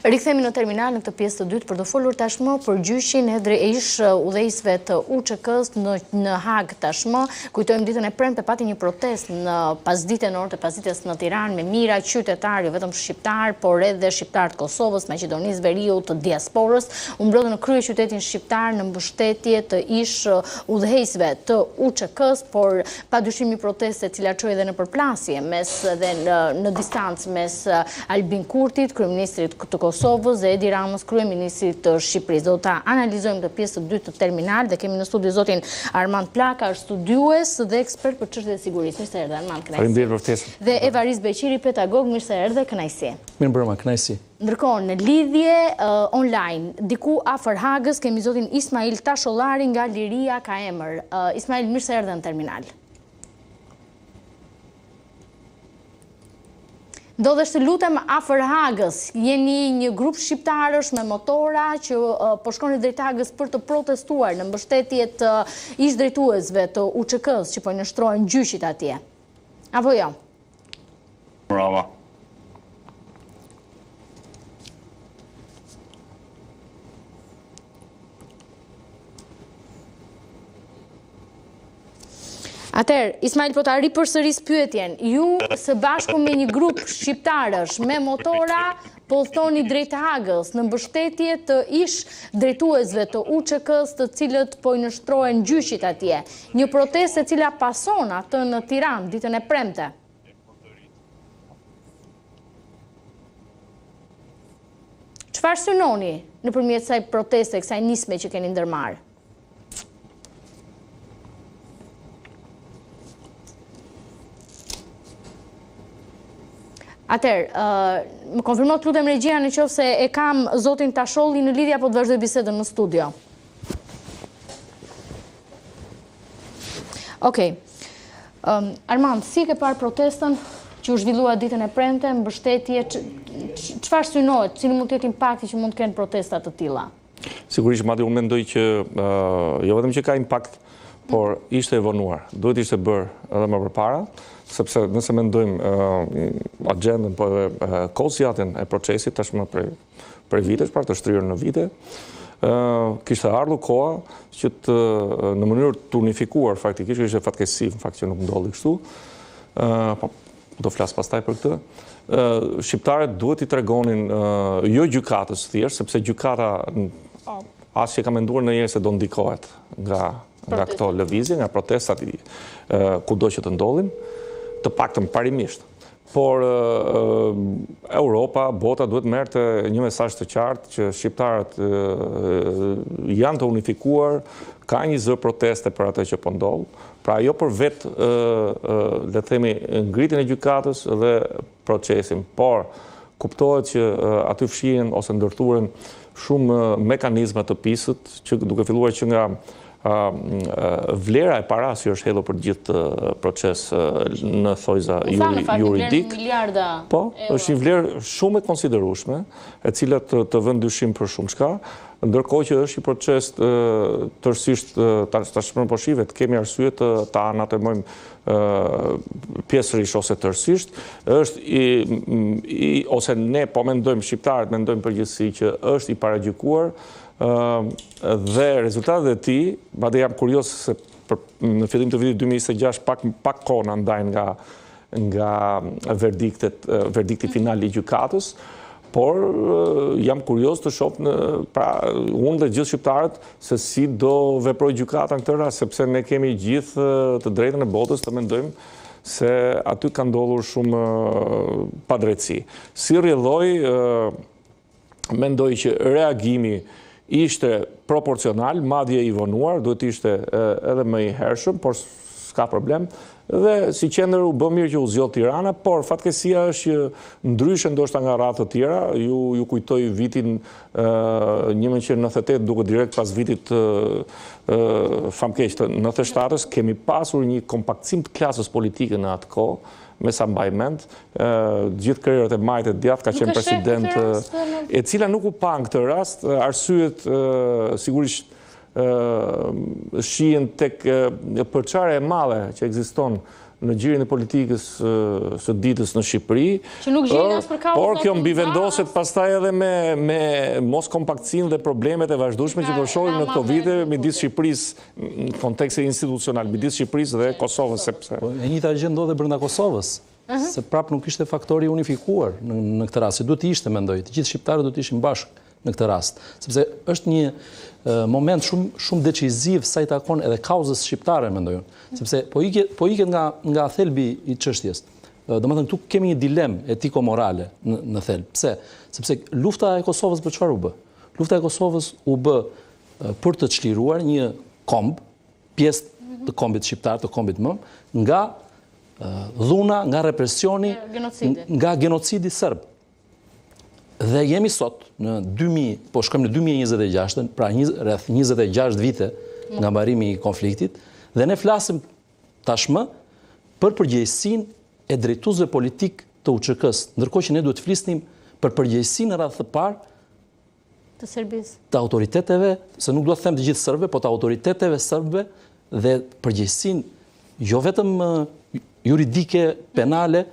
Rikthehemi në terminal në këtë pjesë të dytë për të folur tashmë për gjyqin e ish udhëheqësve të UÇK-s në Hag tashmë. Kujtojmë ditën e premte pati një protestë në pasditën e orë të pasdites në Tiranë me mijëra qytetarë, jo vetëm shqiptar, por edhe shqiptar të Kosovës, Maqedonisë Veriut, të diasporës, u mbrojtën në kryeqytetin shqiptar në mbështetje të ish udhëheqësve të UÇK-s, por padyshim një protestë e cila çoi edhe në përplasje në distancë mes Albin Kurtit, kryeministrit të Kosovës, dhe Edi Ramës, kryeministrit të Shqipërisë. Do ta analizojmë këtë pjesë të dytë të terminal dhe kemi në studio zotin Armand Plaka, është studiues dhe ekspert për çështjet e sigurisë. Mirë se erdhe, Armand, kënaqësi. Faleminderit për ftesën. Dhe Evaris Beqiri, pedagog, mirë se erdhe, kënaqësi. Mirëmbrëma, kënaqësi. Ndërkohë, në lidhje online, diku afër Hagës, kemi zotin Ismail Tashollari nga Liria ka emër. Ismail, mirë se erdhe në terminal. Ndodhesh të lutem afër Hagës, jeni një grup shqiptarësh me motora që po shkoni drejt Hagës për të protestuar në mbështetje të ish drejtuesve të UÇK-s që po nështrohen gjyqit atje. Apo jo? Brava. Atëherë, Ismail, po ta ripërsëris pyetjen. Ju së bashku me një grup shqiptarësh me motora po thoni drejt Hagës në mbështetje të ish drejtuesve të UÇK-s, të cilët po i nështrohen gjyqit atje. Një protestë e cila pason atë në Tiranë ditën e premte. Çfarë synoni nëpërmjet kësaj proteste, kësaj nisme që keni ndërmarrë? Atëherë, më konfirmo të lutem regjia në qoftë se e kam zotin Tasholli në lidhje apo të vazhdoj bisedën në studio. Okej. Armand, si ke parë protestën që u zhvillua ditën e premte, mbështetje, çfarë synohet, cili mund të jetë impakti që mund të kenë protesta të tilla? Sigurisht, madje unë mendoj që jo vetëm që ka impakt, por ishte e vonuar. Duhet ishte bërë edhe më përpara, sepse nëse mendojmë agendën po edhe kohëzjatjen e procesit tashmë prej vitesh, pra të shtrirë në vite, kishte ardhur koha që në mënyrë të unifikuar faktikisht, ishte fatkeqësi në fakt që nuk ndodhi kështu. Do flas pastaj për këtë. Shqiptarët duhet i tregonin jo gjykatës thjesht, sepse gjykata as që ka menduar ndonjëherë se do ndikohet nga këto lëvizje, nga protestat kudo që të ndodhin, të paktën parimisht. Por Europa, bota duhet merrte një mesazh të qartë që shqiptarët janë të unifikuar, ka një zë proteste për atë që po ndodh. Pra jo për vetë, le të themi, ngritjen e gjykatës dhe procesin, por kuptohet që aty fshihen ose ndërthuren shumë mekanizma të pisët, që duke filluar që nga vlera e parës që është hedhur për gjithë proces në thojza juridik. Po, është një vlerë shumë e konsiderueshme, e cila të vën dyshim për shumë çka, ndërkohë që është një proces tërësisht tashmë po shihet, kemi arsye ta anatemojmë pjesërisht ose tërësisht, është ose ne po mendojmë shqiptarët, mendojmë përgjithësi që është i paragjykuar, dhe rezultatet e tij, madje jam kurioz se në fillim të vitit 2026 pak kohë na ndajnë nga verdikti final i gjykatës, por jam kurioz të shoh pra unë dhe gjithë shqiptarët se si do veprojë gjykata në këtë rast, sepse ne kemi gjithë të drejtën e botës të mendojmë se aty ka ndodhur shumë padrejtësi. Si rrjedhoi, mendoj që reagimi ishte proporcional, madje i vonuar, duhet ishte edhe më i hershëm, por s'ka problem. Dhe si qendër u bë mirë që u zgjodh Tirana, por fatkeqësia është që ndryshe ndoshta nga rratë të tjera, ju kujtoj vitin 1998 duke direkt pas vitit famkeq të 97-s, kemi pasur një kompaktësim të klasës politike në atë kohë, me sa mbaj mend, gjithë karrierët e Majtë Djath ka qenë president, e cila nuk u pa në këtë rast, arsyet sigurisht shihen tek përçarja e madhe që ekziston në gjirin e politikës së ditës në Shqipëri, që nuk gjen as për kauzën, por kjo mbivendoset pastaj edhe me mos kompaktësinë dhe problemet e vazhdueshme që po shohim në këto vite midis Shqipërisë në kontekstin institucional, midis Shqipërisë dhe Kosovës, sepse e njëjta gjë ndodhe brenda Kosovës, se prap nuk ishte faktori unifikuar në këtë rast, duhet të ishte, mendoj, të gjithë shqiptarët duhet të ishin bashkë në këtë rast, sepse është një moment shumë deciziv sa i takon edhe kauzës shqiptare, mendoj unë, sepse po iket nga thelbi i çështjes. Domethënë këtu kemi një dilemë etiko-morale në thelb. Pse? Sepse lufta e Kosovës për çfarë u bë? Lufta e Kosovës u bë për të çliruar një komb, pjesë të kombit shqiptar, të kombit mëm, nga dhuna, nga represioni, nga genocidi serb. Dhe jemi sot në 2000, po shkojmë në 2026, pra rreth 26 vite nga mbarimi i konfliktit, dhe ne flasim tashmë për përgjegjësinë e drejtuesve politik të UÇK-s, ndërkohë që ne duhet të flisnim për përgjegjësinë në radhë të parë të Serbisë, të autoriteteve, se nuk do të them të gjithë serbëve, po të autoriteteve serbe dhe përgjegjësinë jo vetëm juridike, penale,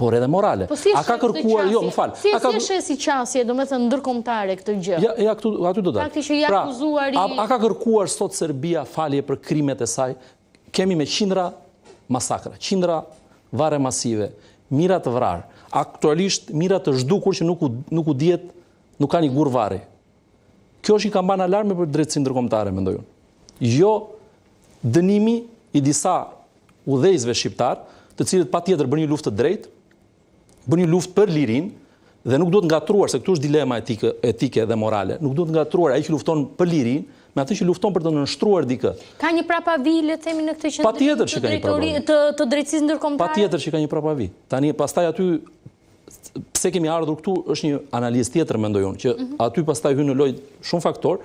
por edhe morale. A ka kërkuar, jo, më fal. Si është si qasje, domethënë ndërkombëtare këtë gjë? Ja, aty do dal. Pra, a ka kërkuar sot Serbia falje për krimet e saj? Kemi me qindra masakra, qindra varre masive, mira të vrarë. Aktualisht mira të zhdukur që nuk u dihet, nuk ka një gur varri. Kjo është një kampan alarme për drejtësinë ndërkombëtare, mendoj unë. Jo dënimi i disa udhëheqësve shqiptar, të cilët patjetër bën një luftë të drejtë, bën një luftë për lirinë dhe nuk duhet ngatruar, se këtu është dilema etike dhe morale. Nuk duhet ngatruar ai që lufton për lirinë me atë që lufton për të nënshtruar dikë. Ka një prapavi, le të themi, në këtë që patjetër që ka një prapavi të drejtësisë ndërkombëtare. Patjetër që ka një prapavi. Tani pastaj aty pse kemi ardhur këtu është një analizë tjetër, mendoj unë, që aty pastaj hyn në lojë shumë faktor.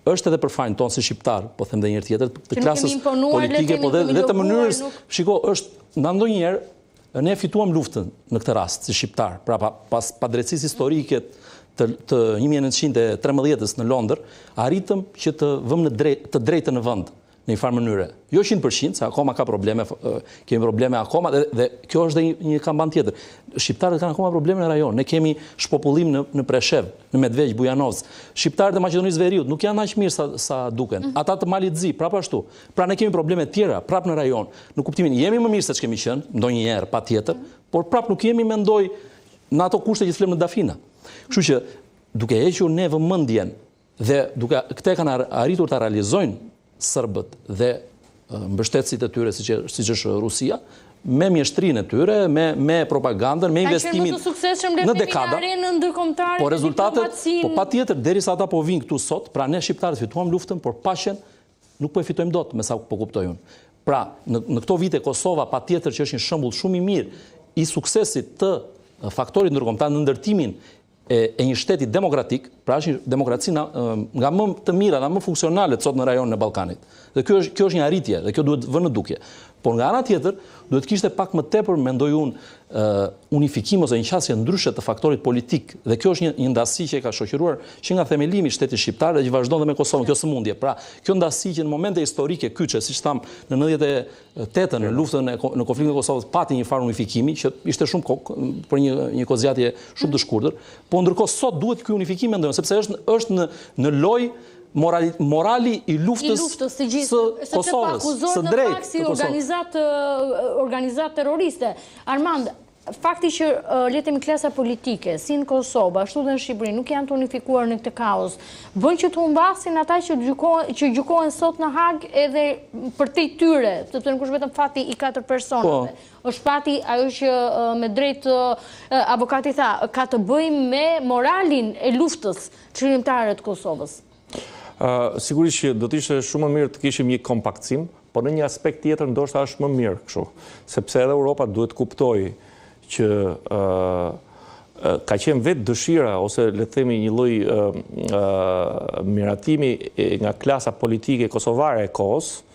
Është edhe për fajin tonë si shqiptar, po them edhe një herë tjetër, të klasës politike, po dhe të mënyrës, shiko, është ndonjëherë ne fituam luftën në këtë rast si shqiptar, pra pas padrejtësisë historike të 1913 në Londër, arritëm që të vëmë të drejtën në vend në një farë mënyre. Jo 100%, se akoma ka probleme, kemi probleme akoma, dhe kjo është dhe një kampan tjetër. Shqiptarët kanë akoma probleme në rajon. Ne kemi shpopullim në Preshev, në Medvegjë, Bujanovc. Shqiptarët e Maqedonisë Veriut nuk janë aq mirë sa duken. Ata të Malit Zi, prapë ashtu. Pra ne kemi probleme tjera prapë në rajon. Në kuptimin jemi më mirë se ç'kemi qenë, ndonjëherë patjetër, por prapë nuk jemi mendoj në ato kushte që flet në Dafina. Kështu që duke hequr ne vëmendjen dhe duke këtë kanë arritur ta realizojnë Serbët dhe mbështetësit e tyre siç është Rusia, me mjeshtrinë e tyre, me propagandën, me investimin në dekada. Po rezultatet, po patjetër derisa ata po vinë këtu sot, pra ne shqiptarët fituam luftën, por paqen nuk po e fitojmë dot, me sa po kuptoj unë. Pra, në këto vite Kosova patjetër që është një shembull shumë i mirë i suksesit të faktorit ndërkombëtar në ndërtimin e një shteti demokratik, pra është një demokraci nga më të mira, nga më funksionale sot në rajonin e Ballkanit. Dhe kjo është një arritje, dhe kjo duhet vënë në dukje. Por nga ana tjetër, duhet kishte pak më tepër, mendoj unë, unifikim ose një qasje ndryshe të faktorit politik. Dhe kjo është një ndasi që e ka shoqëruar që nga themelimi i shtetit shqiptar dhe që vazhdon dhe me Kosovën, kjo sëmundje. Pra, kjo ndasi që në momente historike kyçe, siç tham në 98-ën në luftën në konfliktin e Kosovës pati një farë unifikimi që ishte shumë kokë për një kozjatje shumë të shkurtër, po ndërkohë sot duhet ky unifikim mendoj, sepse është në lojë morali i luftës së Kosovës, së drejtë të Kosovës. Organizat terroriste. Armand, fakti që letemi klasa politike, si në Kosovë, ashtu dhe në Shqipëri, nuk janë të unifikuar në këtë kaos, bën që të humbasin ata që gjykohen sot në Hagë edhe për te tyre, sepse nuk është vetëm fati i 4 personave. Është fati ajo që me drejt avokati tha, ka të bëjë me moralin e luftës çlirimtare të Kosovës. Sigurisht që do të ishte shumë më mirë të kishim një kompaktësim, por në një aspekt tjetër ndoshta është më mirë kështu, sepse edhe Europa duhet kuptojë që ka qenë vetë dëshira ose le të themi një lloj miratimi nga klasa politike kosovare e kohës,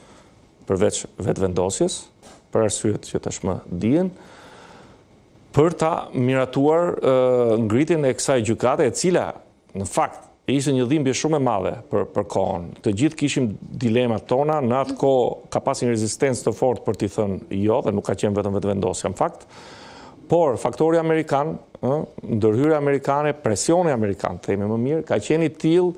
përveç vetëvendosjes, për arsyet që tashmë dihen, për ta miratuar ngritjen e kësaj gjykate, e cila në fakt ishte një dhimbje shumë e madhe për kohën. Të gjithë kishim dilemat tona, në atë kohë ka pas një rezistencë të fortë për t'i thënë jo, dhe nuk ka qenë vetëm vetëvendosja në fakt. Por faktori amerikan, ndërhyrja amerikane, presioni amerikan, themi më mirë, ka qenë i tillë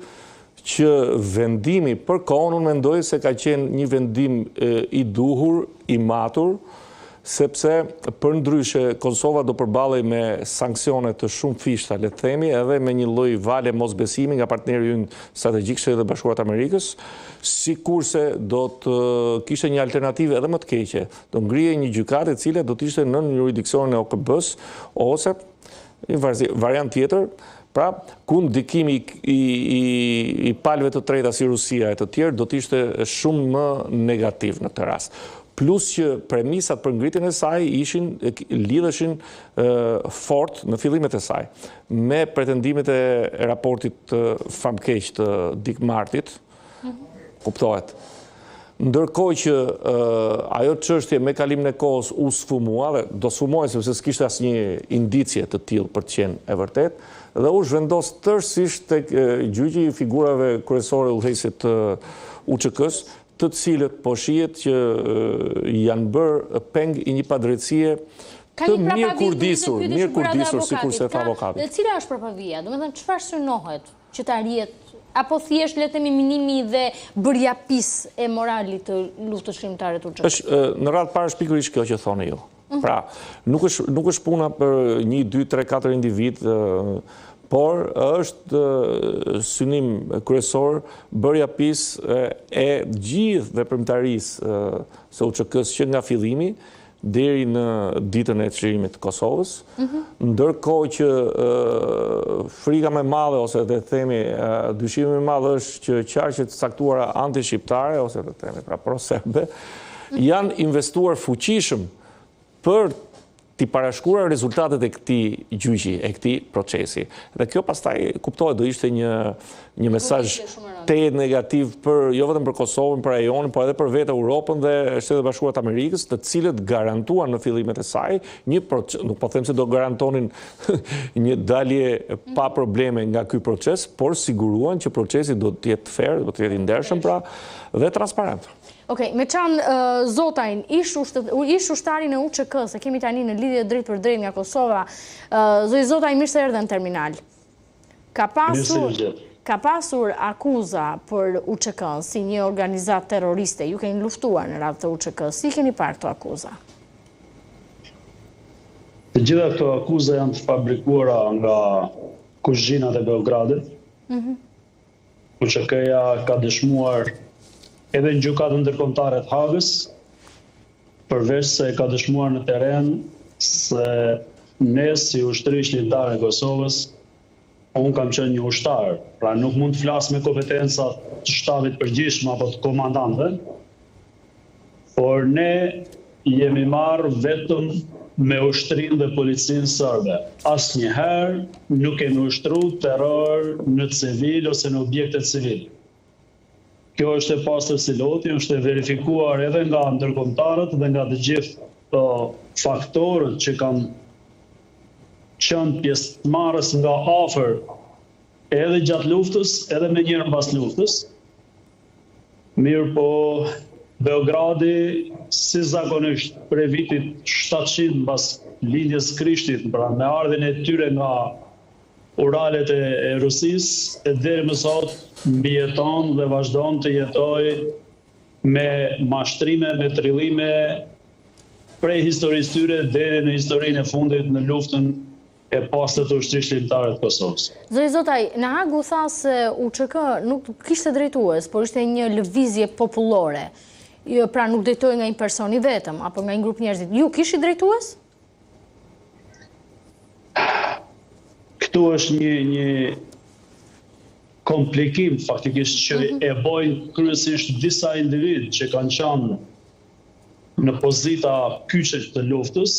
që vendimi për kohën unë mendoj se ka qenë një vendim i duhur, i matur, sepse për ndryshe Kosova do përballej me sanksione të shumë fishta, le të themi, edhe me një lloj vale mosbesimi nga partneri ynë strategjik, Shtetet e Bashkuara të Amerikës, sikurse do të kishte një alternativë edhe më të keqe. Do ngrihej një gjykatë e cila do të ishte nën jurisdiksionin e OKB-s ose një variant tjetër, pra ku ndikimi i palëve të treta si Rusia e të tjerë do të ishte shumë më negativ në këtë rast. Plus që premisat për ngritjen e saj lidheshin fort në fillimet e saj, me pretendimet e raportit famkeq të Dick Martit, kuptohet. Ndërkohë që ajo çështje me kalimin e kohës u sfumua, dhe do sfumojë sepse s'kishte asnjë indicie të tillë për të qenë e vërtet, dhe u zhvendos tërësisht tek gjyqi i figurave kryesore udhëheqësit të UÇK-s, të cilët po shihet që janë bërë peng i një padrejtësie të mirë kurdisur, sikurse tha avokati. Cila është propavia? Domethënë çfarë synohet që të arrihet, apo thjesht le të themi minimi dhe bërjapis e moralit të luftës shkrimtare të UÇK? Në radhë parë është pikërisht kjo që thoni ju. Pra, nuk është puna për 1, 2, 3, 4 individ, por është synim kryesor bërjapis e gjithë veprimtarisë së UÇK-s që nga fillimi deri në ditën e çlirimit të Kosovës, ndërkohë që frika më e madhe ose të themi dyshimi më i madh është që qarqet të caktuara anti-shqiptare ose të themi pra pro-serbe janë investuar fuqishëm për t'i parashkuar rezultatet e këtij gjyqi, e këtij procesi. Dhe kjo pastaj kuptohet do ishte një mesazh tejet negativ jo vetëm për Kosovën, për rajonin, por edhe për vetë Europën dhe Shtetet e Bashkuara të Amerikës, të cilët garantuan në fillimet e saj nuk po them se do garantonin një dalje pa probleme nga ky proces, por siguruan që procesi do të jetë fair, do të jetë i ndershëm pra dhe transparent. Okej, Meçan Zotajn, ish ushtari në UÇK, se kemi tani në lidhje drejt për drejt nga Kosova. Zoti Zotajn, mirë se erdhe në terminal. Ka pasur akuza për UÇK-n si një organizatë terroriste. Ju keni luftuar në radhë të UÇK-s. Si keni parë këto akuza? Të gjitha këto akuza janë të fabrikuara nga kuzhinat e Beogradit. UÇK-ja ka dëshmuar edhe në gjykatën ndërkombëtare të Hagës, përveç se ka dëshmuar në terren se ne si ushtri shqiptar e Kosovës, unë kam qenë një ushtar, pra nuk mund të flas me kompetencat të shtabit përgjithshëm apo të komandantëve, por ne jemi marrë vetëm me ushtrinë dhe policinë serbe. Asnjëherë nuk kemi ushtruar terror në civil ose në objekte civile. Kjo është e pastër si loti, është e verifikuar edhe nga ndërkombëtarët dhe nga të gjithë faktorët që kanë qenë pjesëmarrës nga afër edhe gjatë luftës, edhe me njëherë pas luftës. Mirë po, Beogradi, si zakonisht prej vitit 700 pas lindjes Krishtit, pra me ardhin e tyre nga Uralet e Rusisë, e deri më sot mbijeton dhe vazhdon të jetoj me mashtrime, me trillime prej historisë tyre deri në historinë e fundit në luftën e pastër të ushtrisë shqiptare të Kosovës. Zoti Zotaj, në Hag u tha se UÇK nuk kishte drejtues, por ishte një lëvizje popullore. Pra nuk drejtoi nga një person i vetëm apo nga një grup njerëzish. Ju kishit drejtues? Këtu është një komplikim faktikisht që e bojnë kryesisht disa individ që kanë qenë në pozita kyçe të luftës.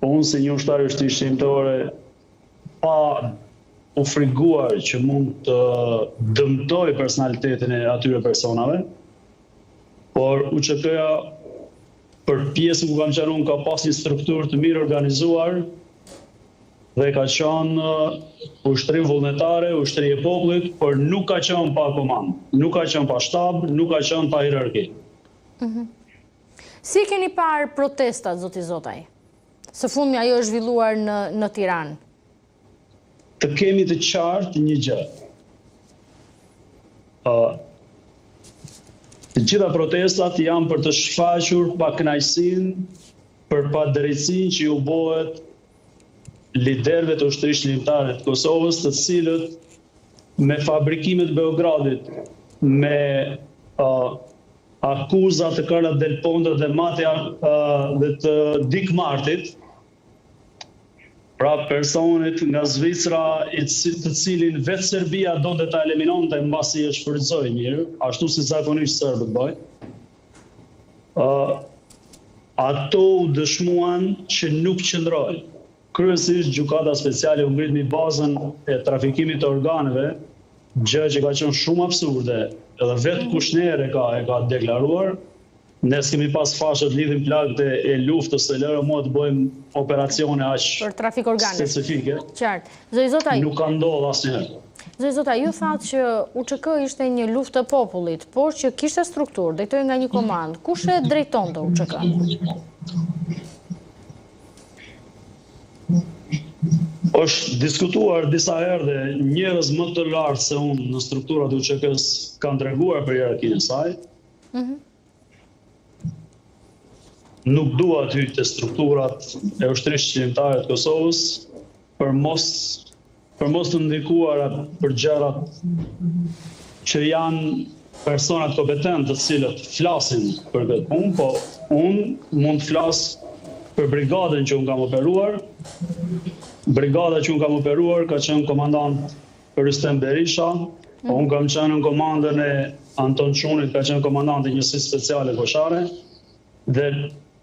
Unë si një ushtar i ushtrisë shqiptare pa u friguar që mund të dëmtoj personalitetin e atyre personave, por UÇK-ja për pjesën ku kam qenë unë ka pas një strukturë të mirë organizuar dhe ka qenë ushtri vullnetare, ushtri e popullit, por nuk ka qenë pa komandë, nuk ka qenë pa shtab, nuk ka qenë pa hierarki. Si keni parë protestat, zoti Zotaj? Së fundmi ajo është zhvilluar në Tiranë. Të kemi të qartë një gjë. Të gjitha protestat janë për të shfaqur pakënaqësinë për padrejtësinë që u bëhet liderëve të ushtrisë ligjtare të Kosovës, të cilët me fabrikimet Beogradit, me akuzat të Karla Del Ponte dhe Matja dhe të Dik Martit, pra personit nga Zvicra, të cilin vetë Serbia do të ta eliminonte mbasi e shfrytëzoi mirë, ashtu si zakonisht serbët bëjnë. Ato u dëshmuan që nuk qëndrojnë. Kryesisht gjykata speciale u ngrit mbi bazën e trafikimit të organeve, gjë që ka qenë shumë absurde, edhe vetë Kushner e ka deklaruar. Ne s'kemi pas fashët lidhim plagët e luftës, se lërë mua të bëjmë operacione aq për trafik organeve specifike. Qartë. Zoti Zotaj, Nuk ka ndodhur asnjëherë. Zoti Zotaj, ju thatë që UÇK ishte një luftë të popullit, por që kishte strukturë, drejtoi nga një komandë. Kush e drejtonte UÇK? Është diskutuar disa herë dhe njerëz më të lartë se unë në strukturat e UÇK-s kanë treguar për hierarkinë e saj. Nuk dua të hyj te strukturat e ushtrisë qendrore të Kosovës për mos të ndikuara për gjërat që janë personat kompetent të cilët flasin për këtë punë, po unë mund të flas për brigadën që unë kam operuar. Brigada që unë kam operuar ka qenë komandant Rystem Berisha, unë kam qenë në komandën e Anton Çunit, ka qenë komandant i njësisë speciale koshare, dhe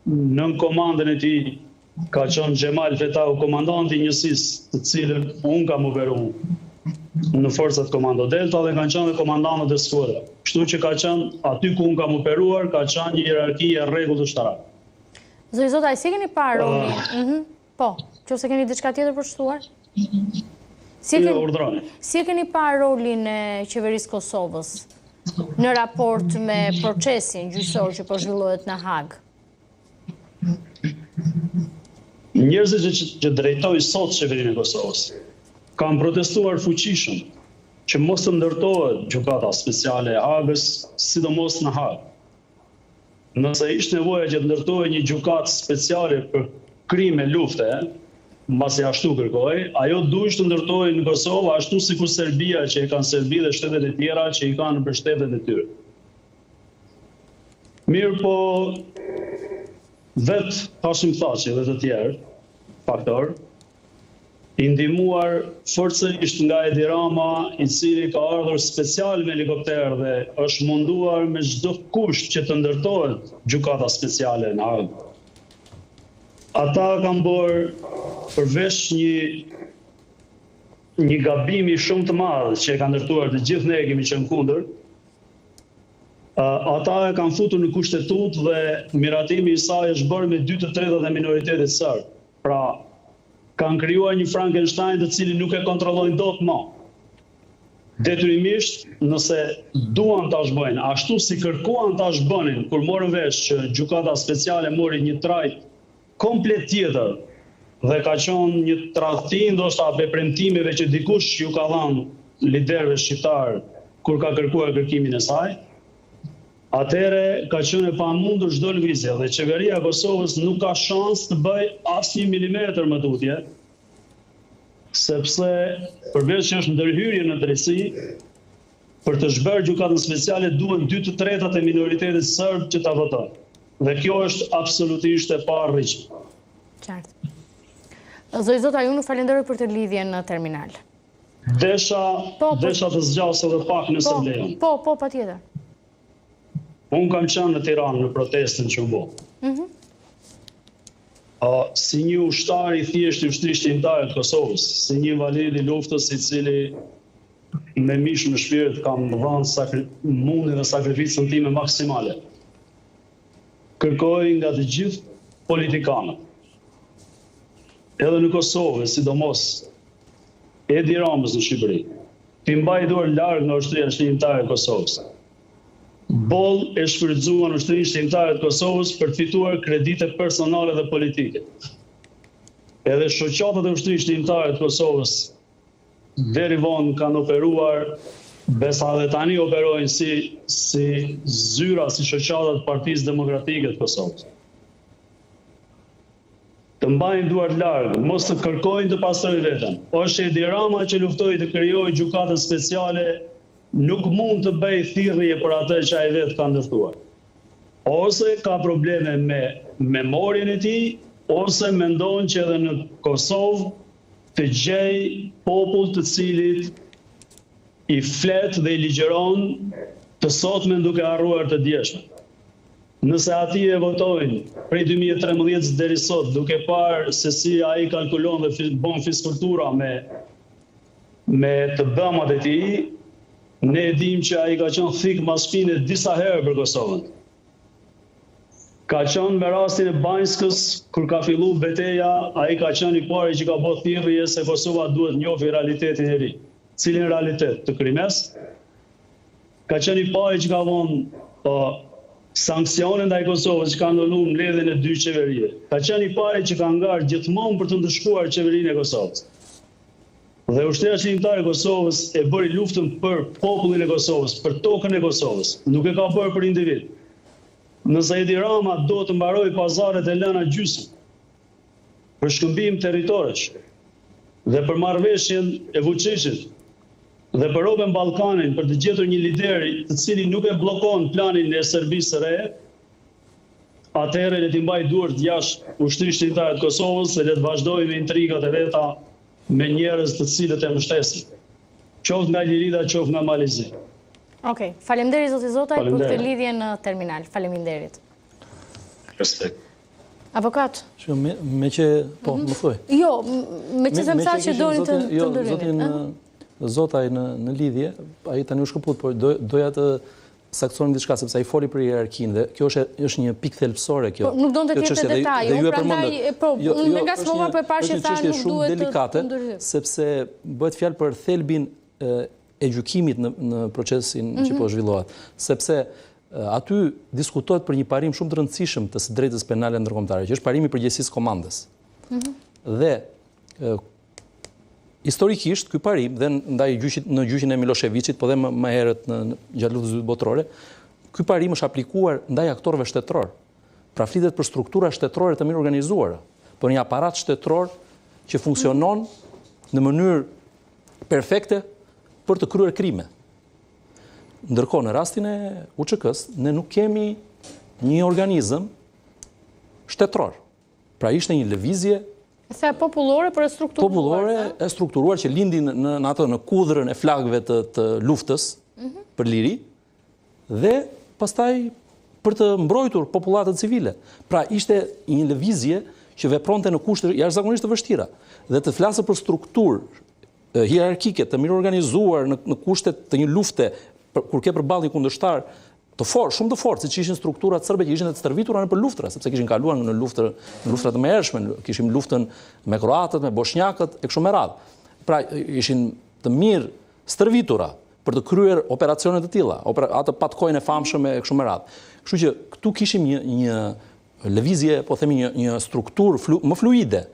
në komandën e tij ka qenë Xhemal Fetau, komandant i njësisë të cilën unë kam operuar në forcat Komando Delta, dhe kanë qenë dhe komandantët e skuadrës. Kështu që ka qenë aty ku unë kam operuar, ka qenë një hierarki e rregullt ushtarake. Zoti Zotaj, si keni parë rolin? Po, nëse keni diçka tjetër për shtuar? Si keni parë rolin e qeverisë Kosovës në raport me procesin gjyqësor që po zhvillohet në Hag? Njerëzit që drejtoi sot qeverinë e Kosovës kanë protestuar fuqishëm që mos të ndërtohet gjykata speciale e Hagës, sidomos në Hag. Nëse ishte nevoja që të ndërtohej një gjykatë speciale për krime lufte, mbasi ashtu kërkoi, ajo duhet të ndërtohej në Kosovë ashtu sikur Serbia që e kanë Serbi dhe shtetet e tjera që i kanë për shtetet e tyre. Mirë po, vetë Hashim Thaçi dhe të tjerë faktor, i ndihmuar forcërisht nga Edi Rama, i cili ka ardhur special me helikopter dhe është munduar me çdo kusht që të ndërtohet gjykata speciale në Hag. Ata kanë bërë përveç një gabimi shumë të madh që e kanë ndërtuar, të gjithë ne kemi qenë kundër. Ata e kanë futur në kushtetut dhe miratimi i saj është bërë me 2/3 e minoritetit serb. Pra, kanë krijuar një Frankenstein të cilin nuk e kontrollojnë dot më. Detyrimisht, nëse duan ta zhbojnë, ashtu si kërkuan ta zhbënin kur morën vesh që gjykata speciale mori një trajt komplet tjetër dhe ka qenë një tradhti ndoshta vepremtimeve që dikush ju ka dhënë liderëve shqiptar kur ka kërkuar kërkimin e saj, atëherë ka qenë e pamundur çdo lëvizje dhe qeveria e Kosovës nuk ka shans të bëj asnjë milimetër më tutje, sepse përveç që është ndërhyrje në drejtësi, për të zhbërë gjykatën speciale duhen 2/3 e minoritetit serb që ta votojnë. Dhe kjo është absolutisht e parrishme. Qartë. Zoti Zotaj, unë falenderoj për të lidhjen në terminal. Desha të zgjas edhe pak nëse vlen. Po, patjetër. Unë kam qenë në Tiranë në protestën që u bë. Si një ushtar i thjesht i ushtrisë qendrore të Kosovës, si një invalid i luftës i cili me mish në shpirt kam dhënë mundin dhe sakrificën time maksimale. Kërkoj nga të gjithë politikanët edhe në Kosovë, sidomos Edi Ramës në Shqipëri, të mbajtur larg nga ushtria shqiptare e Kosovës. Boll e shfrytzuan ushtrinë shqiptare të Kosovës për të fituar kredite personale dhe politike. Edhe shoqatat e ushtrisë shqiptare të Kosovës deri vonë kanë operuar, besa dhe tani operojnë si zyra, si shoqatat të Partisë Demokratike të Kosovës. Të mbajnë duart larg, mos të kërkojnë të pastrojnë veten. Është Edi Rama që luftoi të krijojë gjykatën speciale, nuk mund të bëj thirrje për atë që ai vetë ka ndërtuar. Ose ka probleme me memorien e tij, ose mendon që edhe në Kosovë të gjej popull të cilit i flet dhe i ligjeron të sotmen duke harruar të djeshme. Nëse ati e votojnë prej 2013 deri sot, duke parë se si ai kalkulon dhe bën fiskultura me të bëmat e tij, ne e dim që ai ka qenë thik mas shpine disa herë për Kosovën. Ka qenë me rastin e Banjskës, kur ka fillu betejë, ai ka qenë i pari që ka bërë thirrje se Kosova duhet njohë realitetin e ri. Cilin realitet? Të Krimes? Ka qenë i pari që ka vënë sanksione ndaj Kosovës që ka ndodhur në mbledhjen e 2 qeverie. Ka qenë i pari që ka ngarë gjithmonë për të ndëshkuar qeverinë e Kosovës. Dhe ushtria shqiptare e Kosovës e bëri luftën për popullin e Kosovës, për tokën e Kosovës, nuk e ka bërë për individ. Nëse Edi Rama do të mbaroj pazaret e lëna gjysmë për shkëmbim territoresh dhe për marrëveshjen e Vučićit dhe për roben Ballkanin për të gjetur një lider të cili nuk e bllokon planin e Serbisë së re, atëherë le të mbaj duart jashtë ushtrisë shqiptare të Kosovës dhe le të vazhdojë me intrigat e veta me njerëz të cilët e mbështesin. Qoftë nga Ilirida, qoftë nga Malizi. Okej, faleminderit zoti Zotaj për këtë lidhje në terminal. Faleminderit. Respekt. Avokat. Me që, po, më thuaj. Jo, me që se më tha që doni të ndërrimit. Zotaj në lidhje, ai tani u shkëput, por doja të saksonim diçka sepse ai foli për hierarkinë dhe kjo është një pikë thelbësore kjo. Nuk do të ketë detaj, unë prandaj unë nga smova për parë që tha nuk duhet të delikate, sepse bëhet fjalë për thelbin e gjykimit në procesin që po zhvillohet, sepse aty diskutohet për një parim shumë të rëndësishëm të së drejtës penale ndërkombëtare, që është parimi i përgjegjësisë komandës. Dhe historikisht ky parim dhe ndaj në gjyqin e Miloševićit, po dhe më herët gjatë luftës së dytë botërore, ky parim është aplikuar ndaj aktorëve shtetëror. Pra flitet për struktura shtetërore të mirë organizuara, për një aparat shtetëror që funksionon në mënyrë perfekte për të kryer krime. Ndërkohë, në rastin e UÇK-s, ne nuk kemi një organizëm shtetëror. Pra ishte një lëvizje popullore, por e strukturuar. Popullore e strukturuar që lindi në kudrën e flagëve të luftës për liri dhe pastaj për të mbrojtur popullatët civile. Pra ishte një lëvizje që vepronte në kushte jashtëzakonisht të vështira dhe të flasë për strukturë hierarkike të mirë organizuar në kushtet të një lufte kur ke përballë një kundërshtar të fortë, shumë të fortë, siç ishin strukturat serbe që ishin të stërvitura në për luftra, sepse kishin kaluar në luftrat më hershme, kishim luftën me kroatët, me bosnjakët e kështu me radhë. Pra ishin të mirë stërvitura për të kryer operacione të tilla, atë patkojnë e famshëm e kështu me radhë. Kështu që këtu kishim një lëvizje, po themi një strukturë më fluide.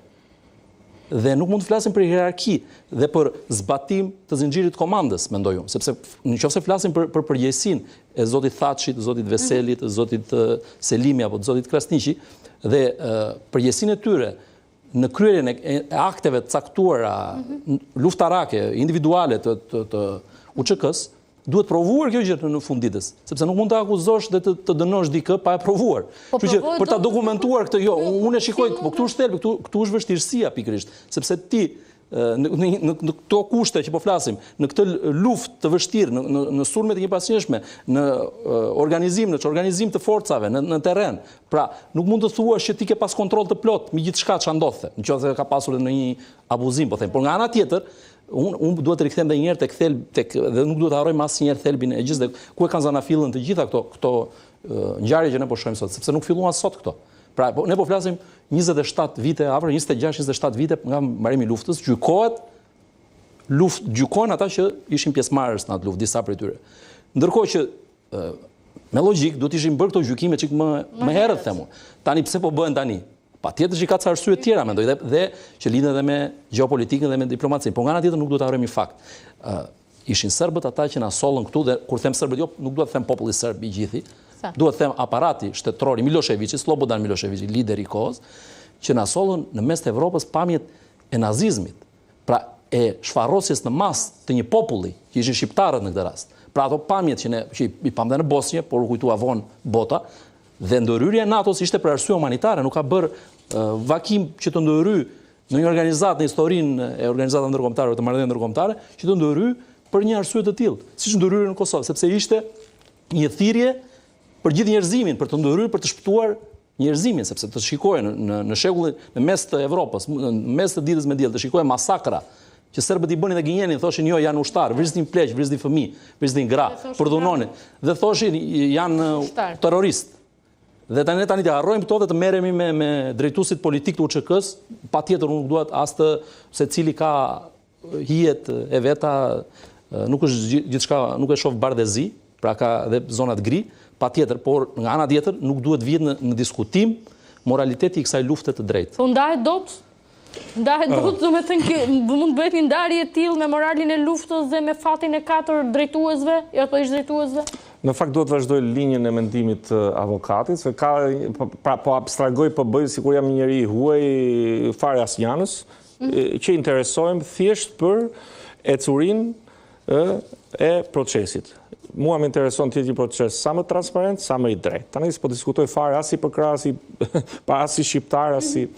Dhe nuk mund të flasim për hierarki dhe për zbatim të zinxhirit komandës, mendoj unë, sepse nëse flasim për përgjegjësinë e zotit Thaçit, zotit Veselit, zotit Selimi apo zotit Krasniqi dhe përgjegjësinë e tyre në kryerjen e akteve të caktuara luftarake, individuale të UÇK-s, duhet provuar kjo gjë në fund ditës, sepse nuk mund të akuzosh dhe të dënosh dikë pa e provuar. Kështu që për ta dokumentuar këtë, jo, unë e shikoj, po këtu është thelbi, këtu është vështirësia pikërisht, sepse ti në këto kushte që po flasim, në këtë luftë të vështirë, në sulmet e njëpasnjëshme, në organizim të forcave, në terren, pra nuk mund të thuash që ti ke pas kontroll të plot mbi gjithçka ç'a ndodhte, nëse ka pasur në një abuzim, po them. Por nga ana tjetër, unë duhet të rikthem edhe një herë tek thelbi, dhe nuk duhet të harrojmë asnjëherë thelbin e gjithë, ku e kanë zanafillën të gjitha këto ngjarje që ne po shohim sot, sepse nuk filluan sot këto. Pra, ne po flasim 27 vite, afër 26-27 vite nga mbarimi i luftës, gjykohen ata që ishin pjesëmarrës në atë luftë, disa prej tyre. Ndërkohë që me logjik duhet ishin bërë këto gjykime çik më herët themu. Tani pse po bëhen tani? Patjetër që ka ca arsye të tjera, mendoj, dhe që lidhen edhe me gjeopolitikën dhe me diplomacinë. Po nga ana tjetër nuk duhet ta harrojmë fakt. Ishin serbët ata që na sollën këtu, dhe kur them serbët, jo, nuk duhet të them populli serb i gjithi. Duhet të them aparati shtetëror i Miloševićit, Slobodan Milošević, lideri i kohës, që na sollën në mes të Evropës pamjet e nazizmit. Pra, e shfarrosjes në masë të një populli, që ishin shqiptarët në këtë rast. Pra ato pamjet që i pam dhe në Bosnjë, por u kujtua vonë bota, dhe ndërhyrja e NATO-s ishte për arsye humanitare, nuk ka bërë vakim që të ndërhy në një organizatë në historinë e organizatave ndërkombëtare të marrëdhënieve ndërkombëtare, që të ndërhy për një arsye të tillë, siç ndërhyrën në Kosovë, sepse ishte një thirrje për gjithë njerëzimin, për të ndërhyrë, për të shpëtuar njerëzimin, sepse të shikohen në shekullin, në mes të Evropës, në mes të ditës me diell, të shikohen masakra që serbët i bënin dhe gënjenin, thoshin jo, janë ushtarë, vrisnin pleq, vrisnin fëmijë, vrisnin gra, përdhunonin, dhe thoshin janë terroristë. Dhe tani të harrojmë këto dhe të merremi me drejtuesit politik të UÇK-s, patjetër nuk duhet as të secili ka hijet e veta, nuk është gjithçka, nuk e shoh bardhëzi, pra ka dhe zonat gri, patjetër, por nga ana tjetër nuk duhet vihet në diskutim moraliteti i kësaj lufte të drejtë. Po ndahet dot? Ndahet dot, do të thënë mund bëhet një ndarje e tillë me moralin e luftës dhe me fatin e 4 drejtuesve, apo ish drejtuesve? Në fakt duhet vazhdoj linjën e mendimit të avokatit, se ka po abstragoj, po bëj sikur jam një njeri huaj fare asnjanës, që interesohem thjesht për ecurinë e procesit. Mua më intereson të jetë një proces sa më transparent, sa më i drejtë. Tani s'po diskutoj fare as si përkrah, as si shqiptar, as si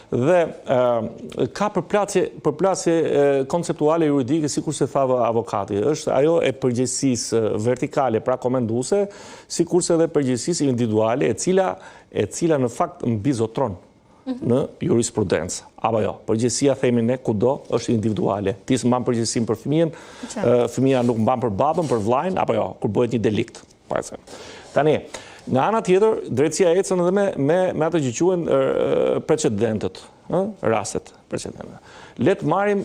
dhe ka përplasje konceptuale juridike, sikur se thava avokati. Është ajo e përgjegjësisë vertikale, pra komenduese, sikurse edhe përgjegjësisë individuale, e cila në fakt mbizotron në jurisprudencë. Apo jo, përgjegjësia themi ne kudo është individuale. Ti s'mban përgjegjësinë për fëmijën, fëmia nuk mban për babën, për vllajën, apo jo, kur bëhet një delikt. Tani, nga ana tjetër, drejtësia ecën edhe me ato që quhen precedentët, rastet precedente. Le të marrim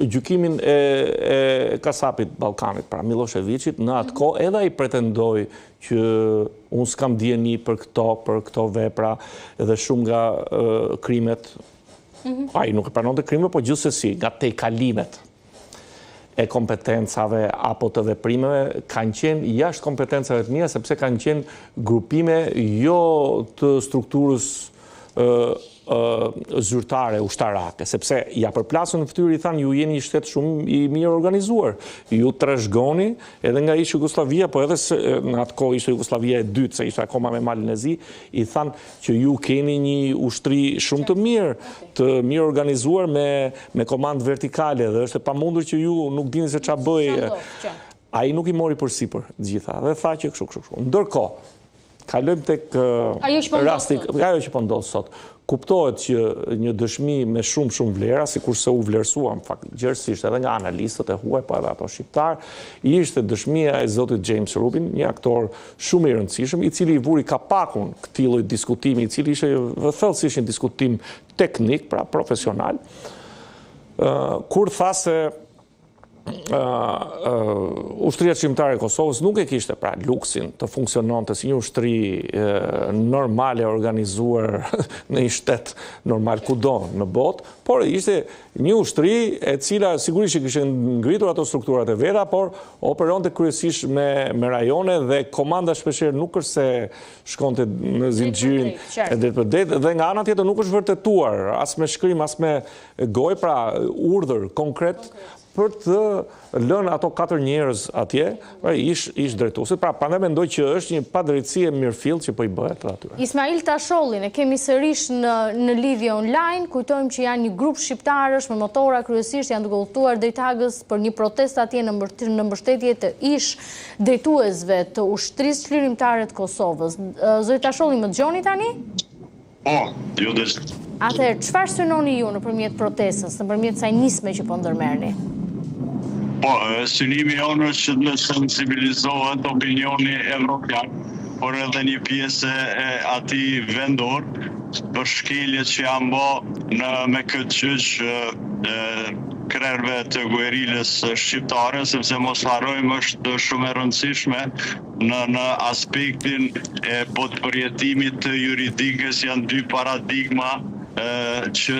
gjykimin e kasapit Ballkanit, pra Miloševićit, në atë kohë edhe ai pretendoi që unë s'kam dieni për këto vepra dhe shumë nga krimet. Ai nuk e pranonte krimet, po gjithsesi nga tejkalimet e kompetencave apo të veprimeve kanë qenë jashtë kompetencave të mia, sepse kanë qenë grupime jo të strukturës zyrtare, ushtarake, sepse ja përplasën në fytyrë i thanë ju jeni një shtet shumë i mirë organizuar, ju trashëgoni edhe nga ish Jugoslavia, po edhe në atë kohë ishte Jugoslavia e dytë, se ishte akoma me Malin e Zi, i thanë që ju keni një ushtri shumë të mirë organizuar me komandë vertikale, dhe është e pamundur që ju nuk dini se ç'a bëj. Ai nuk i mori përsipër gjitha, dhe tha që kështu. Ndërkohë, kalojmë tek rasti, ajo që po ndodh sot. Kuptohet që një dëshmi me shumë vlera, sikurse u vlerësua në fakt gjerësisht edhe nga analistët e huaj, po edhe ato shqiptar, ishte dëshmia e zotit James Rubin, një aktor shumë i rëndësishëm, i cili i vuri kapakun këtij lloji diskutimi, i cili ishte thellësisht një diskutim teknik, pra profesional, kur tha se ushtria shqiptare e Kosovës nuk e kishte pra luksin të funksiononte si një ushtri normale organizuar në një shtet normal kudo në botë, por ishte një ushtri e cila sigurisht kishte ngritur ato strukturat e veta, por operonte kryesisht me rajone dhe komanda shpeshherë nuk është se shkonte në zinxhirin e drejt për drejt, dhe nga ana tjetër nuk është vërtetuar as me shkrim as me gojë, pra urdhër konkret për të lënë ato 4 njerëz atje, ish drejtuesit. Pra, prandaj mendoj që është një padrejtësi e mirëfill që po i bëhet atyre. Ismail Tashollin e kemi sërish në lidhje online, kujtojmë që janë një grup shqiptarësh me motora kryesisht janë duke udhëtuar drejt Hagës për një protestë atje në mbështetje të ish drejtuesve të ushtrisë çlirimtare të Kosovës. Zoti Tashollin, më dëgjoni tani? Po, ju dëgjoj. Atëherë, çfarë synoni ju nëpërmjet protestës, nëpërmjet kësaj nisme që po ndërmerrni? Po, synimi jonë është që të sensibilizohet opinioni evropian por edhe një pjesë e atij vendor për shkeljet që janë bë me këtë gjyq krerëve të guerilës shqiptare, sepse mos harrojmë është shumë e rëndësishme në aspektin e botëpërjetimit të juridikës janë dy paradigma që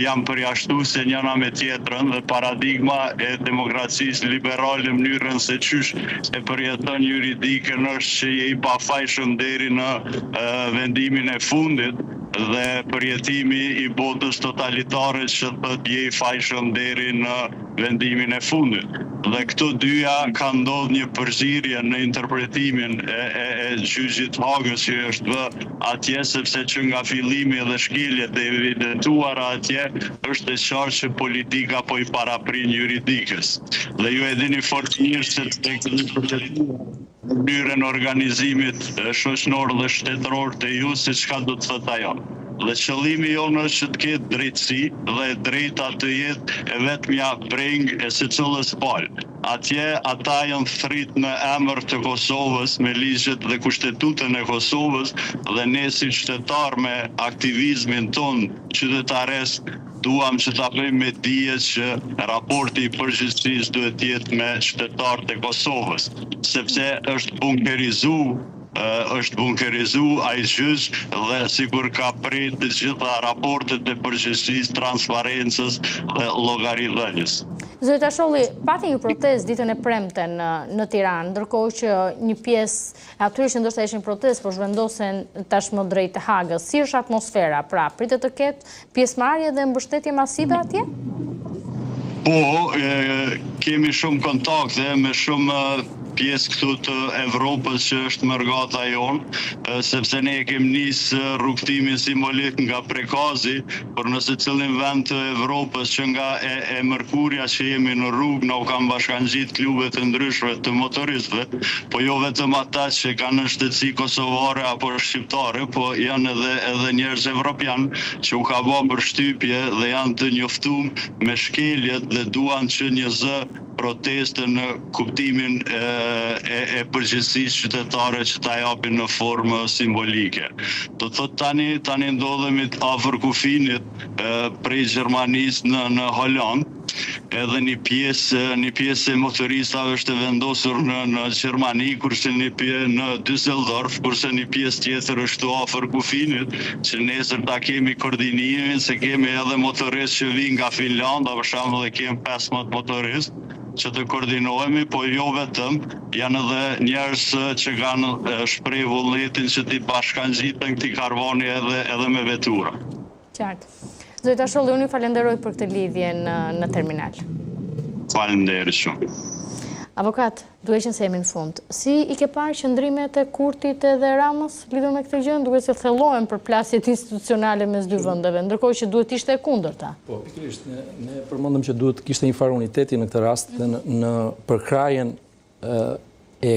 janë përjashtuese njëra me tjetrën dhe paradigma e demokracisë liberale në mënyrën se qysh e përjeton juridikën është që je i pafajshëm deri në vendimin e fundit dhe përjetimi i botës totalitare që thotë je i fajshëm deri në vendimin e fundit. Dhe këto dyja kanë ndodhur një përzierje në interpretimin e gjyqit Hagës që është bë atje, sepse që nga fillimi dhe shkeljet e evidentuara atje është e qartë që politika po i paraprin juridikës. Dhe ju e dini fort mirë se tek mënyrën organizimit shoqëror dhe shtetëror të ju se çka do të thotë ajo. Dhe qëllimi jonë është që të ketë drejtësi dhe drejta të jetë e vetmja breng e secilës palë. Atje ata janë thrit në emër të Kosovës me ligjet dhe kushtetutën e Kosovës dhe ne si qytetar me aktivizmin ton qytetares duam që ta bëjmë me dije që raporti i përgjithësisë duhet të jetë me qytetarët e Kosovës, sepse është ai gjyq dhe sigur ka prej të gjitha raportet e përgjithësisë, transparencës dhe llogaridhënies. Zoti Tasholli, pati një protestë ditën e premten në Tiranë, ndërkohë që një pjesë e atyre që ndoshta ishin protestë, po zhvendosen tashmë drejt Hagës. Si është atmosfera? Pra, pritet të ketë pjesëmarrje dhe mbështetje masive atje? Po, kemi shumë kontakte me shumë pjesë këtu të Evropës që është mërgata jonë, sepse ne kemi nisë rrugtimin simbolik nga Prekazi, por në secilin vend të Evropës që nga e mërkurja që jemi në rrugë, na u kanë bashkangjit klube të ndryshme të motoristëve, po jo vetëm ata që kanë në shtetësi kosovare apo shqiptare, po janë edhe njerëz evropian që u ka bërë përshtypje dhe janë të njoftuar me shkeljet dhe duan që një zë proteste në kuptimin e përgjithësisë qytetare që ta japin në formë simbolike. Do të thotë tani ndodhemi afër kufinit prej Gjermanisë në Holand. Edhe një pjesë e motoristave është vendosur në Gjermani, kurse një pjesë në Düsseldorf, kurse një pjesë tjetër është afër kufinit, që nesër ta kemi koordinimin, se kemi edhe motoristë që vinë nga Finlanda, për shembull, dhe kemi 15 motoristë që të koordinohemi, po jo vetëm, janë edhe njerëz që kanë shpreh vullnetin që t'i bashkangjiten këtij karvani edhe me vetura. Qartë. Zoti Tasholli, unë ju falenderoj për këtë lidhje në terminal. Faleminderit shumë. Avokat, duhet që në në fund. Si i ke parë qëndrimet e Kurtit edhe Ramës lidhur me këtë gjë, duke se thellohen për plasjet institucionale mes dy vendeve, ndërkohë që duhet ishte e kundërta? Po, pikërisht, ne përmendëm që duhet kishte një farë uniteti në këtë rast dhe në përkrajen e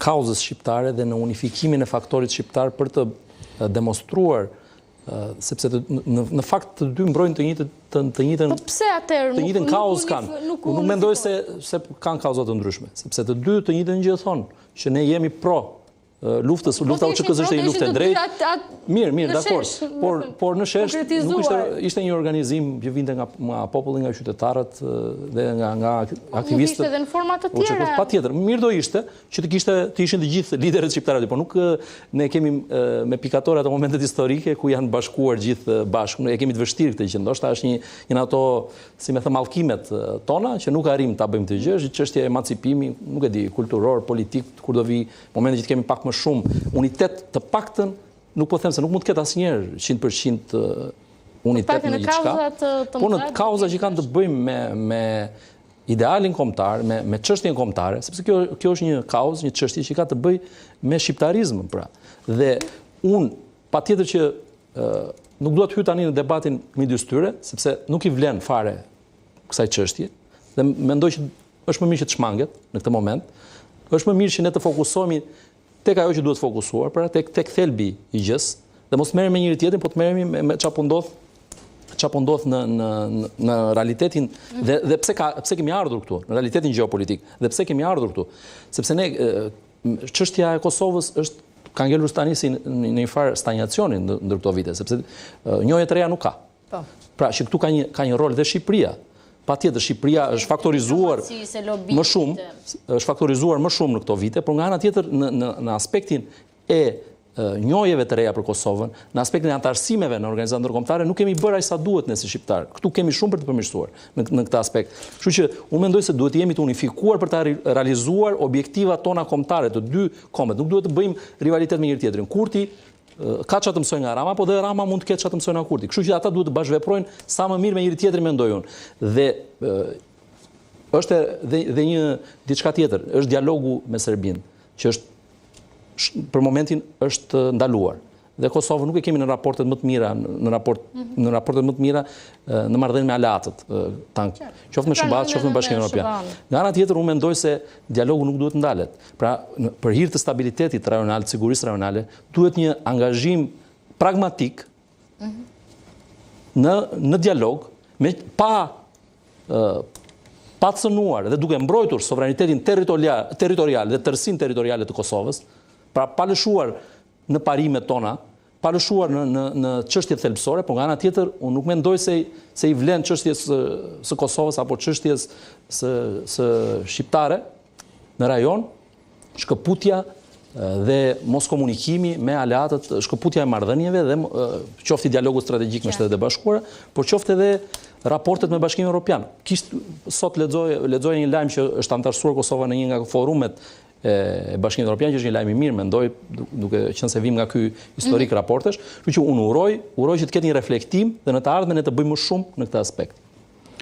kauzës shqiptare dhe në unifikimin e faktorit shqiptar për të demonstruar sepse në fakt të dy mbrojnë të njëjtën kauzë kanë. Nuk mendoj se kanë kauza të ndryshme, sepse të dy të njëjtën gjë thonë që ne jemi pro lufta UÇK-s është një luftë e drejtë. Mirë, dakor. Por në shesh nuk ishte një organizim që vinte nga populli, nga qytetarët dhe nga aktivistët. Mund ishte edhe në forma të tjera. Patjetër, mirë do ishte që të ishin të gjithë liderët shqiptarë, por nuk ne kemi me pikatore ato momentet historike ku janë bashkuar gjithë bashkë. Ne kemi të vështirë këtë gjë. Ndoshta është një ato, si më them, mallkimet tona që nuk arrim ta bëjmë këtë gjë, është çështja e emancipimi, nuk e di, kulturor, politik, kur do vi momenti që të kemi pak më shumë unitet, të paktën, nuk po them se nuk mund të ketë asnjëherë 100% unitet në gjithçka, por në kauza që kanë të bëjmë me idealin kombëtar, me çështjen kombëtare, sepse kjo është një kauzë, një çështje që ka të bëjë me shqiptarizmin, pra. Dhe unë patjetër që nuk dua të hyj tani në debatin midis tyre, sepse nuk i vlen fare kësaj çështje, dhe mendoj që është më mirë që të shmanget në këtë moment. Është më mirë që ne të fokusohemi tek ajo që duhet fokusuar, pra tek thelbi i gjës, dhe mos merremi me njëri tjetrin, po të merremi me çapo ndodh në realitetin dhe pse kemi ardhur këtu, në realitetin gjeopolitik. Dhe pse kemi ardhur këtu? Sepse ne çështja e Kosovës është ka ngelur tani si në një farë stagnacioni ndër këto vite, sepse njëjë të reja nuk ka. Pra që këtu ka një rol dhe Shqipëria. Patjetër Shqipëria është faktorizuar më shumë, në këto vite, por nga ana tjetër në aspektin e njojeve të reja për Kosovën, në aspektin e antarësimeve në organizata ndërkombëtare, nuk kemi bërë aq sa duhet ne si shqiptar. Këtu kemi shumë për të përmirësuar në këtë aspekt. Kështu që unë mendoj se duhet të jemi të unifikuar për të realizuar objektivat tona kombëtare të dy kombet. Nuk duhet të bëjmë rivalitet me njëri tjetrin. Kurti ka çfarë të mësojë nga Rama, po dhe Rama mund të ketë çfarë të mësojë nga Kurti. Kështu që ata duhet të bashkëveprojnë sa më mirë me njëri tjetrin, mendoj unë. Dhe është dhe një diçka tjetër, është dialogu me Serbinë, që është për momentin është ndaluar. Dhe Kosovën nuk e kemi në raportet më të mira, në raportet më të mira në marrëdhënie me aleatët tan, qoftë me SBA, qoftë me Bashkimin Evropian. Nga ana tjetër, unë mendoj se dialogu nuk duhet ndalet. Pra, për hir të stabilitetit rajonal, të sigurisë rajonale, duhet një angazhim pragmatik në dialog me pa të cënuar dhe duke mbrojtur sovranitetin territorial dhe tërësinë territoriale të Kosovës, pra pa lëshuar në parimet tona, pa lëshuar në çështjet thelbësore, por nga ana tjetër unë nuk mendoj se i vlen çështjes së Kosovës apo çështjes së shqiptare në rajon, shkëputja dhe mos komunikimi me aleatët, shkëputja e marrëdhënieve dhe qoftë dialogu strategjik me Shtetet e Bashkuara, por qoftë edhe raportet me Bashkimin Evropian. Sot lexoja një lajm që është antarësuar Kosova në një nga forumet e Bashkimit Evropian, që është një lajm i mirë, mendoj, duke qenë se vim nga ky historik raportesh, kështu që unë uroj që të ketë një reflektim dhe në të ardhmen ne të bëjmë më shumë në këtë aspekt.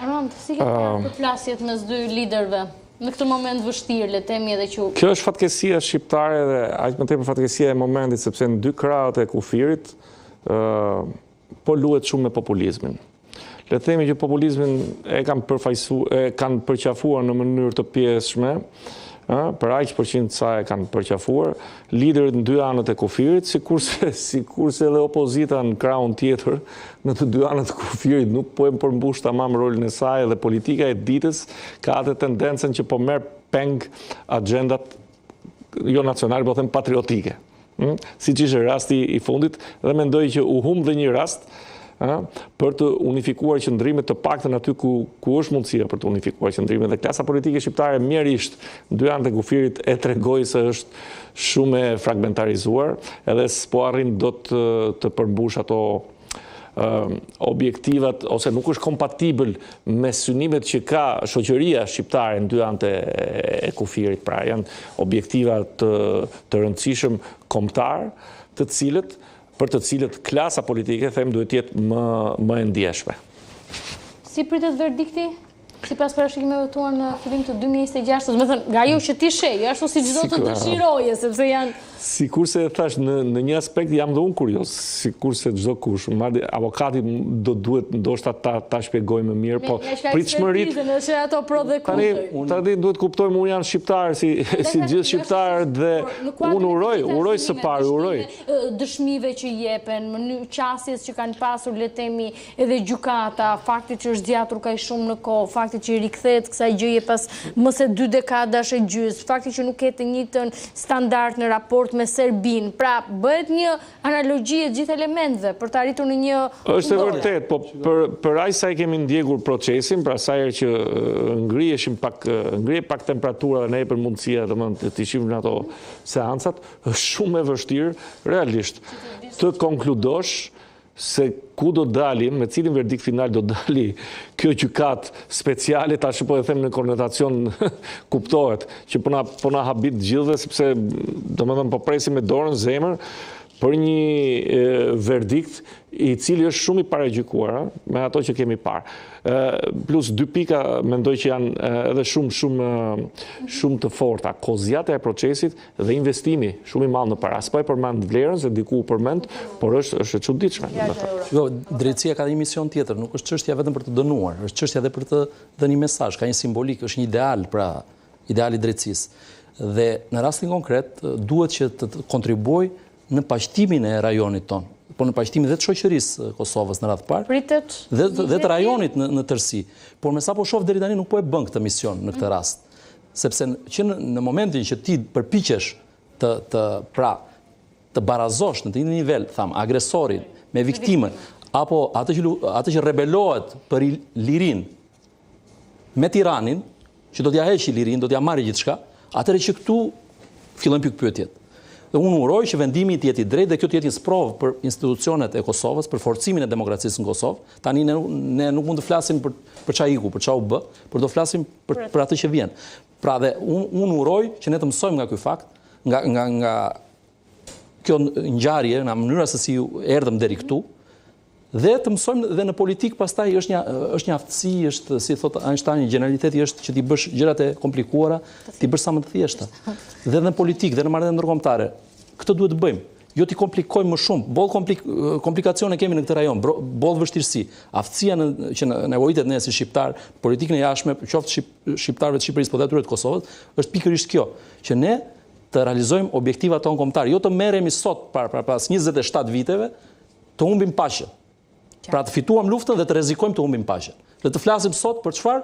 Armand, si ke parë flasjet mes dy liderëve në këtë moment vështirë, le themi edhe që kjo është fatkeqësia shqiptare dhe aq më tepër fatkeqësia e momentit, sepse në dy krahët e kufirit po luhet shumë me populizmin. Le të themi që populizmin e kanë përqafuar në mënyrë të pjesshme, për aq përqind sa e kanë përqafuar liderët në dy anët e kufirit, sikurse edhe opozita në krahun tjetër, në të dy anët e kufirit nuk po e përmbush tamam rolin e saj, dhe politika e ditës ka atë tendencën që po merr peng agjendat jo nacionale, po them patriotike. Siç ishte rasti i fundit, dhe mendoj që u humb dhe një rast për të unifikuar qëndrimet, të paktën aty ku është mundësia për të unifikuar qëndrimet. Dhe klasa politike shqiptare mjerisht në dy anët e kufirit e tregoi se është shumë e fragmentarizuar, edhe s'po arrin dot të përmbush ato objektivat, ose nuk është kompatibël me synimet që ka shoqëria shqiptare në dy anët e kufirit. Pra janë objektiva të rëndësishëm kombëtar, për të cilët klasa politike, them, duhet jetë më e ndjeshme. Si pritet verdikti? Sipas parashikimeve tuaja në fillim të 2026, do të thënë, nga ajo që ti sheh, ashtu si çdo të dëshiroje, sepse janë sikurse e thash, në një aspekt jam dhe unë kurioz, sikurse çdo kush, avokati do duhet ndoshta ta shpjegojë më mirë, po pritshmëritë nëse ato pro dhe kundër. Tani duhet kuptojmë, unë jam shqiptar si gjithë shqiptarët dhe unë uroj së pari, dëshmive që jepen, mënyrë qasjes që kanë pasur, le të themi, edhe gjykata, fakti që është zgjatur kaq shumë në kohë, fakti që rikthehet kësaj gjëje pas më se 2 dekadash e gjys, fakti që nuk ka të njëjtën standard në raport me Serbin. Pra, bëhet një analogji e gjithë elementëve për të arritur në një është e vërtet, po për aq sa i kemi ndjekur procesin, pra sa herë që ngrihet pak temperatura dhe ne për mundësia të shihim ato seancat, është shumë e vështirë realisht të konkludosh se ku do dalim, me cilin verdikt final do dali kjo gjykatë speciale, tash po e them në konotacion kuptohet, që po na habit gjithëve, sepse domethënë po presim me dorën zemër për një verdikt i cili është shumë i paragjykuar me ato që kemi parë. Plus 2 pika mendoj që janë edhe shumë të forta. Kozjata e procesit dhe investimi shumë i madh në para. S'po e përmend vlerën se diku u përmend, por është e çuditshme. Jo, drejtësia ka një mision tjetër, nuk është çështja vetëm për të dënuar, është çështja edhe për të dhënë një mesazh, ka një simbolik, është një ideal, pra ideali i drejtësisë. Dhe në rastin konkret duhet që të kontribuojë në paqëtimin e rajonit ton, por në paqëtimin dhe të shoqërisë Kosovës në radhë parë, dhe të rajonit në tërësi. Por me sa po shoh deri tani nuk po e bën këtë mision në këtë rast. Sepse që në momentin që ti përpiqesh pra të barazosh në të njëjtin nivel, agresorin me viktimën, apo atë që rebelohet për lirin me tiranin, që do t'ja heqi lirin, do t'ja marrë gjithçka, atëherë që këtu fillojnë pikë pyetjet. Dhe unë uroj që vendimi të jetë i drejtë dhe kjo të jetë një sprovë për institucionet e Kosovës, për forcimin e demokracisë në Kosovë. Tani ne nuk mund të flasim për ç'a iku, për ç'a u bë, por do flasim për atë që vjen. Pra dhe unë uroj që ne të mësojmë nga ky fakt, nga kjo ngjarje, nga mënyra se si erdhëm deri këtu, dhe të mësojmë dhe në politikë pastaj është një aftësi, është si thot Einstein, genialiteti është që ti bësh gjërat e komplikuara, ti bësh sa më të thjeshta. Dhe në politikë, dhe në marrëdhënie ndërkombëtare, këtë duhet të bëjmë. Jo t'i komplikojmë më shumë. Boll komplikacione kemi në këtë rajon, boll vështirësi. Aftësia që nevojitet ne si shqiptar, politikën e jashtme, qoftë shqiptarëve të Shqipërisë, po dhe atyre të Kosovës, është pikërisht kjo, që ne të realizojmë objektivat tonë kombëtare, jo të merremi sot pas 27 viteve, të humbim paqen. Pra të fituam luftën dhe të rrezikojmë të humbim paqen. Dhe të flasim sot për çfarë?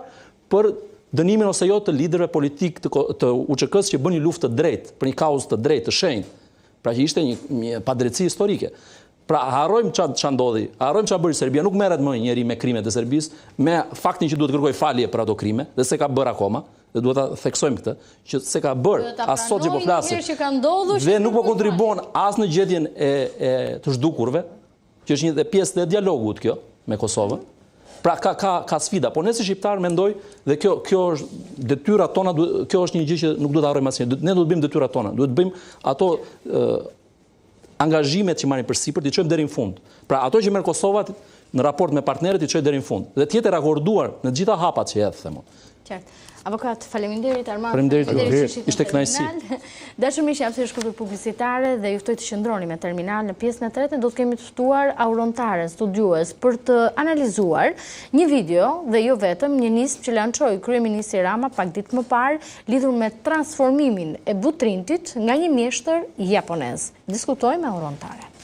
Për dënimin ose jo të liderëve politik të UÇK-s që bën një luftë të drejtë, për një kauzë të drejtë, të shenjtë. Pra që ishte një padrejtësi historike. Pra harrojmë ç'a ndodhi, harrojmë ç'a bëri Serbia, nuk merret më njëri me krimet e Serbisë, me faktin që duhet kërkoj falje për ato krime dhe se ka bërë akoma, dhe duhet ta theksojmë këtë, që se ka bërë as sot që po flasim. Dhe nuk po kontribuon as në gjetjen e të zhdukurve, që është një pjesë e dialogut kjo me Kosovën. Pra ka sfida, por ne si shqiptar mendoj dhe kjo është detyra tona, kjo është një gjë që nuk duhet harrojmë asnjë. Ne duhet bëjmë detyrat tona, duhet bëjmë ato angazhimet që marrin përsipër, t'i çojmë deri në fund. Pra ato që merr Kosova në raport me partnerët i çojë deri në fund. Dhe të jetë rakorduar në të gjitha hapat që hedh, themo. Qartë. Avokat, faleminderit Armand. Faleminderit, ishte kënaqësi. Dashur miq, jam si shkurtër publicitare dhe ju ftoj të qëndroni me Terminal në pjesën e tretë. Do të kemi të ftuar aurontare, studiues për të analizuar një video dhe jo vetëm një nismë që lançoi kryeministri Rama pak ditë më parë lidhur me transformimin e butrintit nga një mjeshtër japonez. Diskutojmë me aurontare.